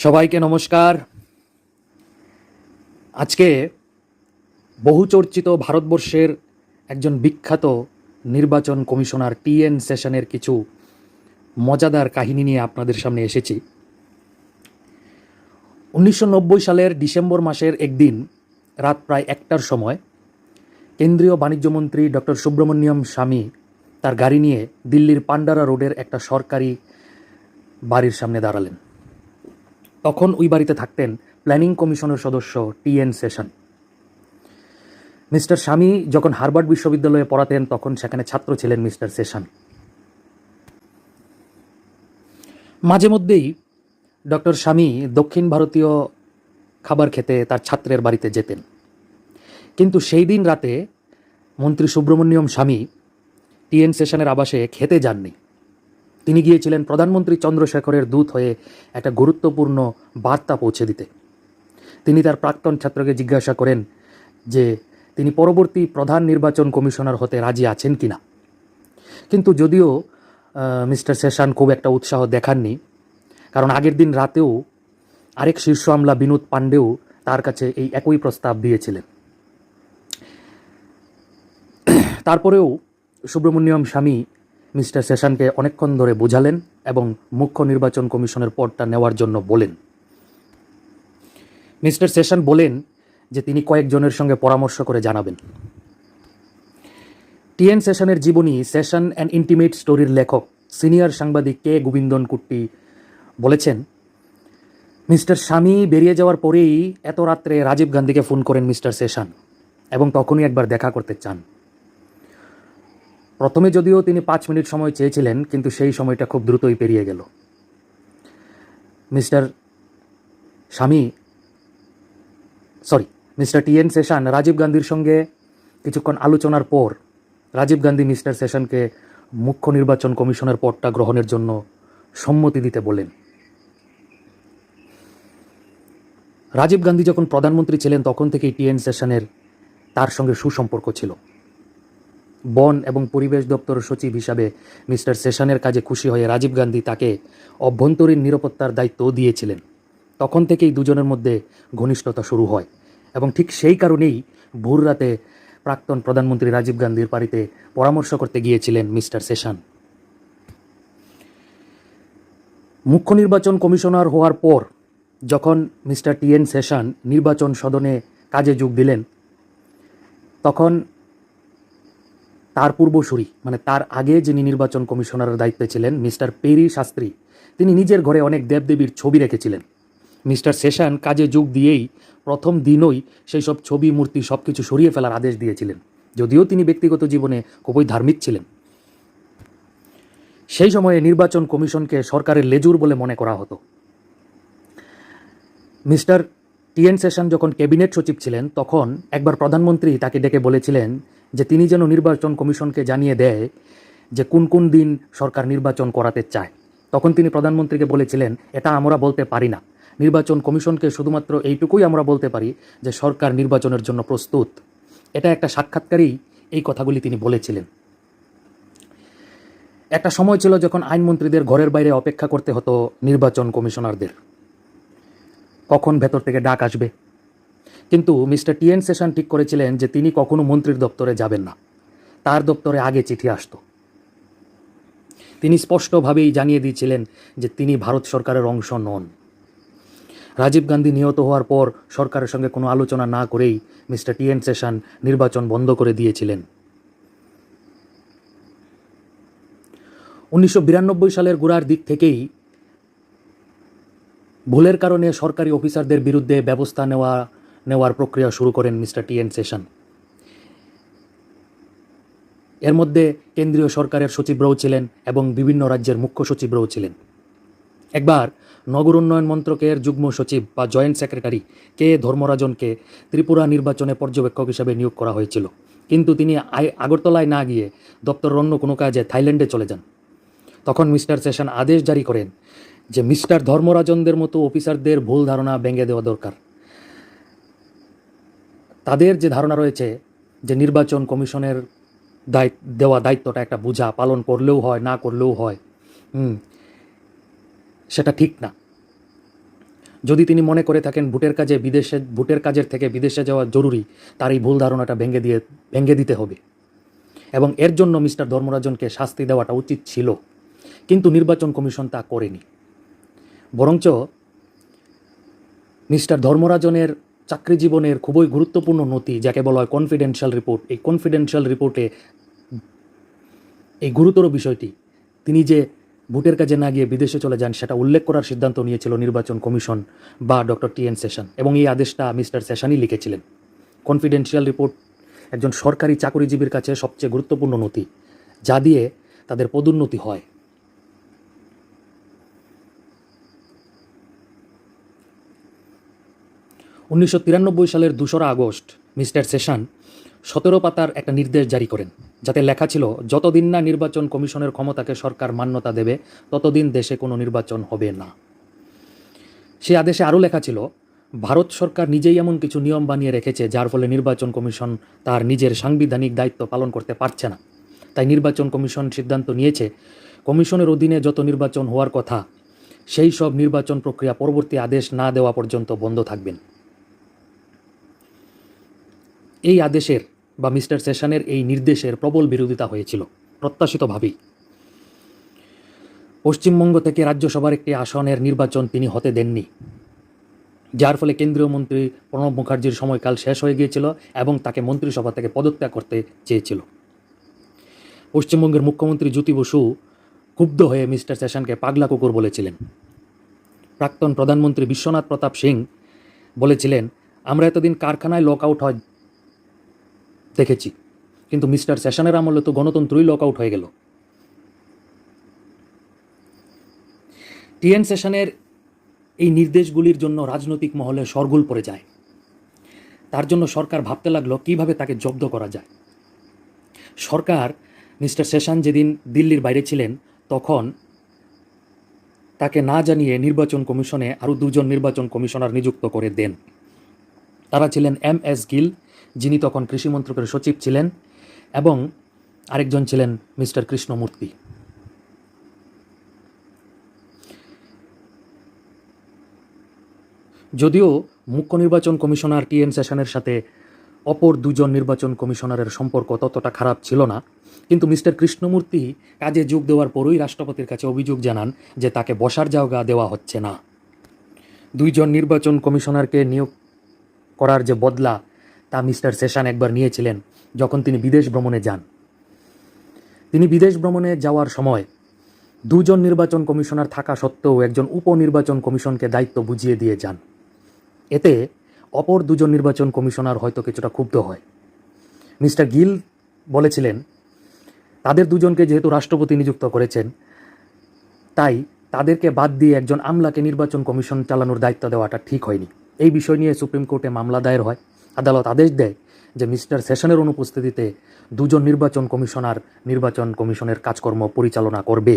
সবাইকে নমস্কার। আজকে বহুচর্চিত ভারতবর্ষের একজন বিখ্যাত নির্বাচন কমিশনার টিএন সেশনের কিছু মজাদার কাহিনী নিয়ে আপনাদের সামনে এসেছি। 1990 সালের ডিসেম্বর মাসের একদিন রাত প্রায় 1টার সময় কেন্দ্রীয় বাণিজ্যমন্ত্রী ডক্টর সুব্রমণ্যম স্বামী তার গাড়ি নিয়ে দিল্লির পান্ডারা রোডের একটা সরকারি বাড়ির সামনে দাঁড়ালেন। তখন ওই বাড়িতে থাকতেন প্ল্যানিং কমিশনের সদস্য টিএন সেশন। মিস্টার স্বামী যখন হার্ভার্ড বিশ্ববিদ্যালয়ে পড়াতেন তখন সেখানে ছাত্র ছিলেন মিস্টার সেশন। মাঝে মধ্যেই ডক্টর স্বামী দক্ষিণ ভারতীয় খাবার খেতে তার ছাত্রের বাড়িতে যেতেন, কিন্তু সেই দিন রাতে মন্ত্রী সুব্রমণ্যম স্বামী টিএন সেশনের আবাসে খেতে যাননি। তিনি গিয়েছিলেন প্রধানমন্ত্রী চন্দ্রশেখরের দূত হয়ে একটা গুরুত্বপূর্ণ বার্তা পৌঁছে দিতে। তিনি তার প্রাক্তন ছাত্রকে জিজ্ঞাসা করেন যে তিনি পরবর্তী প্রধান নির্বাচন কমিশনার হতে রাজি আছেন কিনা। কিন্তু যদিও মিস্টার সেশন খুব একটা উৎসাহ দেখাননি, কারণ আগের দিন রাতেও আরেক শীর্ষ আমলা বিনোদ পাণ্ডেও তার কাছে এই একই প্রস্তাব দিয়েছিলেন। তারপরেও সুব্রমণ্যম স্বামী মিস্টার সেশনকে অনেকক্ষণ ধরে বোঝালেন এবং মুখ্য নির্বাচন কমিশনের পদটা নেওয়ার জন্য বলেন। মিস্টার সেশন বলেন যে তিনি কয়েকজনের সঙ্গে পরামর্শ করে জানাবেন। টিএন সেশনের জীবনী সেশন অ্যান্ড ইন্টিমেট স্টোরির লেখক সিনিয়র সাংবাদিক কে গোবিন্দন কুট্টি বলেছেন, মিস্টার স্বামী বেরিয়ে যাওয়ার পরেই এত রাত্রে রাজীব গান্ধীকে ফোন করেন মিস্টার সেশন এবং তখনই একবার দেখা করতে চান। প্রথমে যদিও তিনি 5 মিনিট সময় চেয়েছিলেন, কিন্তু সেই সময়টা খুব দ্রুতই পেরিয়ে গেল। মিস্টার টিএন সেশন রাজীব গান্ধীর সঙ্গে কিছুক্ষণ আলোচনার পর রাজীব গান্ধী মিস্টার সেশনকে মুখ্য নির্বাচন কমিশনের পদটা গ্রহণের জন্য সম্মতি দিতে বলেন। রাজীব গান্ধী যখন প্রধানমন্ত্রী ছিলেন তখন থেকেই টিএন সেশনের তার সঙ্গে সুসম্পর্ক ছিল। বন এবং পরিবেশ দপ্তরের সচিব হিসাবে মিস্টার সেশনের কাজে খুশি হয়ে রাজীব গান্ধী তাকে অভ্যন্তরীণ নিরাপত্তার দায়িত্ব দিয়েছিলেন। তখন থেকেই দুজনের মধ্যে ঘনিষ্ঠতা শুরু হয় এবং ঠিক সেই কারণেই ভোর রাতে প্রাক্তন প্রধানমন্ত্রী রাজীব গান্ধীর বাড়িতে পরামর্শ করতে গিয়েছিলেন মিস্টার সেশন। মুখ্য নির্বাচন কমিশনার হওয়ার পর যখন মিস্টার টিএন সেশন নির্বাচন সদনে কাজে যোগ দিলেন, তখন তার পূর্বসূরি মানে তার আগে যিনি নির্বাচন কমিশনারের দায়িত্বে ছিলেন মিস্টার পেরি শাস্ত্রী, তিনি নিজের ঘরে অনেক দেবদেবীর ছবি রেখেছিলেন। মিস্টার সেশন কাজে যোগ দিয়েই প্রথম দিনই সেই সব ছবি মূর্তি সব কিছু সরিয়ে ফেলার আদেশ দিয়েছিলেন, যদিও তিনি ব্যক্তিগত জীবনে খুবই ধার্মিক ছিলেন। সেই সময়ে নির্বাচন কমিশনকে সরকারের লেজুর বলে মনে করা হতো। মিস্টার টিএন সেশন যখন ক্যাবিনেট সচিব ছিলেন তখন একবার প্রধানমন্ত্রী তাকে ডেকে বলেছিলেন যে তিনি যেন নির্বাচন কমিশনকে জানিয়ে দেয় যে কোন কোন দিন সরকার নির্বাচন করাতে চায়। তখন তিনি প্রধানমন্ত্রীকে বলেছিলেন, এটা আমরা বলতে পারি না, নির্বাচন কমিশনকে শুধুমাত্র এইটুকুই আমরা বলতে পারি যে সরকার নির্বাচনের জন্য প্রস্তুত। এটা একটা সাক্ষাৎকারেই এই কথাগুলি তিনি বলেছিলেন। একটা সময় ছিল যখন আইনমন্ত্রীদের ঘরের বাইরে অপেক্ষা করতে হতো নির্বাচন কমিশনারদের, কখন ভেতর থেকে ডাক আসবে। কিন্তু মিস্টার টিএন সেশন ঠিক করেছিলেন যে তিনি কখনো মন্ত্রীর দপ্তরে যাবেন না, তার দপ্তরে আগে চিঠি আসতো। তিনি স্পষ্টভাবেই জানিয়ে দিয়েছিলেন যে তিনি ভারত সরকারের অংশ নন। রাজীব গান্ধী নিহত হওয়ার পর সরকারের সঙ্গে কোনো আলোচনা না করেই মিস্টার টিএন সেশন নির্বাচন বন্ধ করে দিয়েছিলেন। 1992 সালের গোড়ার দিক থেকেই ভুলের কারণে সরকারি অফিসারদের বিরুদ্ধে ব্যবস্থা নেওয়ার প্রক্রিয়া শুরু করেন মিস্টার টিএন সেশন। এর মধ্যে কেন্দ্রীয় সরকারের সচিবরাও ছিলেন এবং বিভিন্ন রাজ্যের মুখ্য সচিবরাও ছিলেন। একবার নগর উন্নয়ন মন্ত্রকের যুগ্ম সচিব বা জয়েন্ট সেক্রেটারি কে ধর্মরাজনকে ত্রিপুরা নির্বাচনে পর্যবেক্ষক হিসাবে নিয়োগ করা হয়েছিল, কিন্তু তিনি আগরতলায় না গিয়ে দপ্তরের অন্য কোনো কাজে থাইল্যান্ডে চলে যান। তখন মিস্টার সেশন আদেশ জারি করেন যে মিস্টার ধর্মরাজনদের মতো অফিসারদের ভুল ধারণা ভেঙে দেওয়া দরকার। তাদের যে ধারণা রয়েছে যে নির্বাচন কমিশনের দেওয়া দায়িত্বটা একটা বোঝা, পালন করলেও হয় না করলেও হয়, সেটা ঠিক না। যদি তিনি মনে করে থাকেন ভোটের কাজের থেকে বিদেশে যাওয়া জরুরি, তার এই ভুল ধারণাটা ভেঙে দিতে হবে এবং এর জন্য মিস্টার ধর্মরাজনকে শাস্তি দেওয়াটা উচিত ছিল। কিন্তু নির্বাচন কমিশন তা করেনি। বরঞ্চ মিস্টার ধর্মরাজনের চাকরি জীবনের খুবই গুরুত্বপূর্ণ নথি, যাকে বলা হয় কনফিডেন্সিয়াল রিপোর্ট, এই কনফিডেন্সিয়াল রিপোর্টে এই গুরুতর বিষয়টি, তিনি যে ভোটের কাজে না গিয়ে বিদেশে চলে যান, সেটা উল্লেখ করার সিদ্ধান্ত নিয়েছিল নির্বাচন কমিশন বা ডক্টর টি এন সেশন, এবং এই আদেশটা মিস্টার সেশনই লিখেছিলেন। কনফিডেন্সিয়াল রিপোর্ট একজন সরকারি চাকরিজীবীর কাছে সবচেয়ে গুরুত্বপূর্ণ নথি, যা দিয়ে তাদের পদোন্নতি হয়। উনিশশো সালের 2 আগস্ট মিস্টার সেশন 17 পাতার একটা নির্দেশ জারি করেন, যাতে লেখা ছিল, যতদিন না নির্বাচন কমিশনের ক্ষমতাকে সরকার মান্যতা দেবে ততদিন দেশে কোনো নির্বাচন হবে না। সে আদেশে আরও লেখা ছিল, ভারত সরকার নিজেই এমন কিছু নিয়ম বানিয়ে রেখেছে যার ফলে নির্বাচন কমিশন তার নিজের সাংবিধানিক দায়িত্ব পালন করতে পারছে না। তাই নির্বাচন কমিশন সিদ্ধান্ত নিয়েছে, কমিশনের অধীনে যত নির্বাচন হওয়ার কথা সেই সব নির্বাচন প্রক্রিয়া পরবর্তী আদেশ না দেওয়া পর্যন্ত বন্ধ থাকবেন। এই আদেশের বা মিস্টার সেশনের এই নির্দেশের প্রবল বিরোধিতা হয়েছিল প্রত্যাশিতভাবেই। পশ্চিমবঙ্গ থেকে রাজ্যসভার একটি আসনের নির্বাচন তিনি হতে দেননি, যার ফলে কেন্দ্রীয় মন্ত্রী প্রণব মুখার্জির সময়কাল শেষ হয়ে গিয়েছিল এবং তাকে মন্ত্রিসভা থেকে পদত্যাগ করতে চেয়েছিল। পশ্চিমবঙ্গের মুখ্যমন্ত্রী জ্যোতি বসু ক্ষুব্ধ হয়ে মিস্টার সেশনকে পাগলা কুকুর বলেছিলেন। প্রাক্তন প্রধানমন্ত্রী বিশ্বনাথ প্রতাপ সিং বলেছিলেন, আমরা এতদিন কারখানায় লক আউট হয় দেখেছি, কিন্তু মিস্টার সেশনের আমলে তো গণতন্ত্রই লক আউট হয়ে গেল। টি এন সেশনের এই নির্দেশগুলির জন্য রাজনৈতিক মহলে শরগোল পড়ে যায়। তার জন্য সরকার ভাবতে লাগলো কিভাবে তাকে জব্দ করা যায়। সরকার মিস্টার সেশন যেদিন দিল্লির বাইরে ছিলেন, তখন তাকে না জানিয়ে নির্বাচন কমিশনে আরও 2 জন নির্বাচন কমিশনার নিযুক্ত করে দেন। তারা ছিলেন MS গিল, যিনি তখন কৃষি মন্ত্রকের সচিব ছিলেন, এবং আরেকজন ছিলেন মিস্টার কৃষ্ণমূর্তি। যদিও মুখ্য নির্বাচন কমিশনার টি এন সেশনের সাথে অপর 2 জন নির্বাচন কমিশনারের সম্পর্ক ততটা খারাপ ছিল না, কিন্তু মিস্টার কৃষ্ণমূর্তি কাজে যোগ দেওয়ার পরই রাষ্ট্রপতির কাছে অভিযোগ জানান যে তাকে বসার জায়গা দেওয়া হচ্ছে না। 2 জন নির্বাচন কমিশনারকে নিয়োগ করার যে বদলা, তা মিস্টার সেশন একবার নিয়েছিলেন যখন তিনি বিদেশ ভ্রমণে যান। তিনি বিদেশ ভ্রমণে যাওয়ার সময় 2 জন নির্বাচন কমিশনার থাকা সত্ত্বেও একজন উপনির্বাচন কমিশনকে দায়িত্ব বুঝিয়ে দিয়ে যান। এতে অপর 2 জন নির্বাচন কমিশনার হয়তো কিছুটা ক্ষুব্ধ হয়। মিস্টার গিল বলেছিলেন, তাদের 2 জনকে যেহেতু রাষ্ট্রপতি নিযুক্ত করেছেন, তাই তাদেরকে বাদ দিয়ে একজন আমলাকে নির্বাচন কমিশন চালানোর দায়িত্ব দেওয়াটা ঠিক হয়নি। এই বিষয় নিয়ে সুপ্রিম কোর্টে মামলা দায়ের হয়। আদালত আদেশ দেয় যে মিস্টার সেশনের অনুপস্থিতিতে 2 জন নির্বাচন কমিশনার নির্বাচন কমিশনের কাজকর্ম পরিচালনা করবে।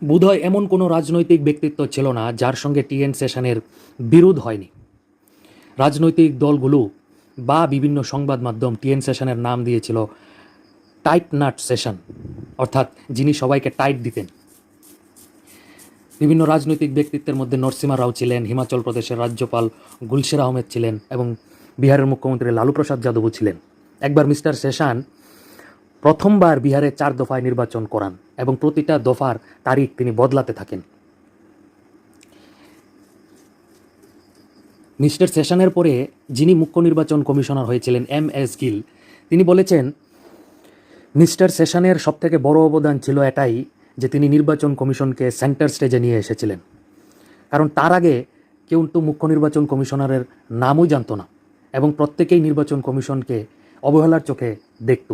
বোধহয় এমন কোনো রাজনৈতিক ব্যক্তিত্ব ছিল না যার সঙ্গে টি এন সেশনের বিরোধ হয়নি। রাজনৈতিক দলগুলো বা বিভিন্ন সংবাদ মাধ্যম টি এন সেশনের নাম দিয়েছিল টাইট নাট সেশন, অর্থাৎ যিনি সবাইকে টাইট দিতেন। বিভিন্ন রাজনৈতিক ব্যক্তিত্বের মধ্যে নরসিমা রাও ছিলেন, হিমাচল প্রদেশের রাজ্যপাল গুলশের আহমেদ ছিলেন এবং বিহারের মুখ্যমন্ত্রী লালু প্রসাদ যাদবও ছিলেন। একবার মিস্টার সেশন প্রথমবার বিহারে 4 দফায় নির্বাচন করান এবং প্রতিটা দফার তারিখ তিনি বদলাতে থাকেন। মিস্টার সেশনের পরে যিনি মুখ্য নির্বাচন কমিশনার হয়েছিলেন MS গিল, তিনি বলেছেন, মিস্টার সেশনের সবথেকে বড় অবদান ছিল এটাই যে তিনি নির্বাচন কমিশনকে সেন্টার স্টেজে নিয়ে এসেছিলেন। কারণ তার আগে কেউ তো মুখ্য নির্বাচন কমিশনারের নামই জানতো না এবং প্রত্যেকেই নির্বাচন কমিশনকে অবহেলার চোখে দেখত।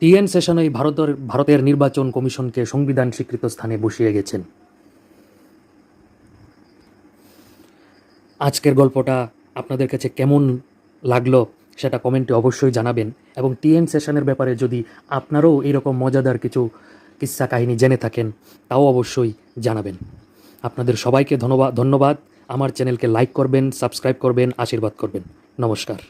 টি এন সেশন এই ভারতের নির্বাচন কমিশনকে সংবিধান স্বীকৃত স্থানে বসিয়ে গেছেন। আজকের গল্পটা আপনাদের কাছে কেমন লাগলো সেটা কমেন্টে অবশ্যই জানাবেন, এবং টি এন সেশনের ব্যাপারে যদি আপনারাও এইরকম মজাদার কিছু কিস্সা কাহিনী জেনে থাকেন তাও অবশ্যই জানাবেন। আপনাদের সবাইকে ধন্যবাদ। আমার চ্যানেলকে লাইক করবেন, সাবস্ক্রাইব করবেন, আশীর্বাদ করবেন। নমস্কার।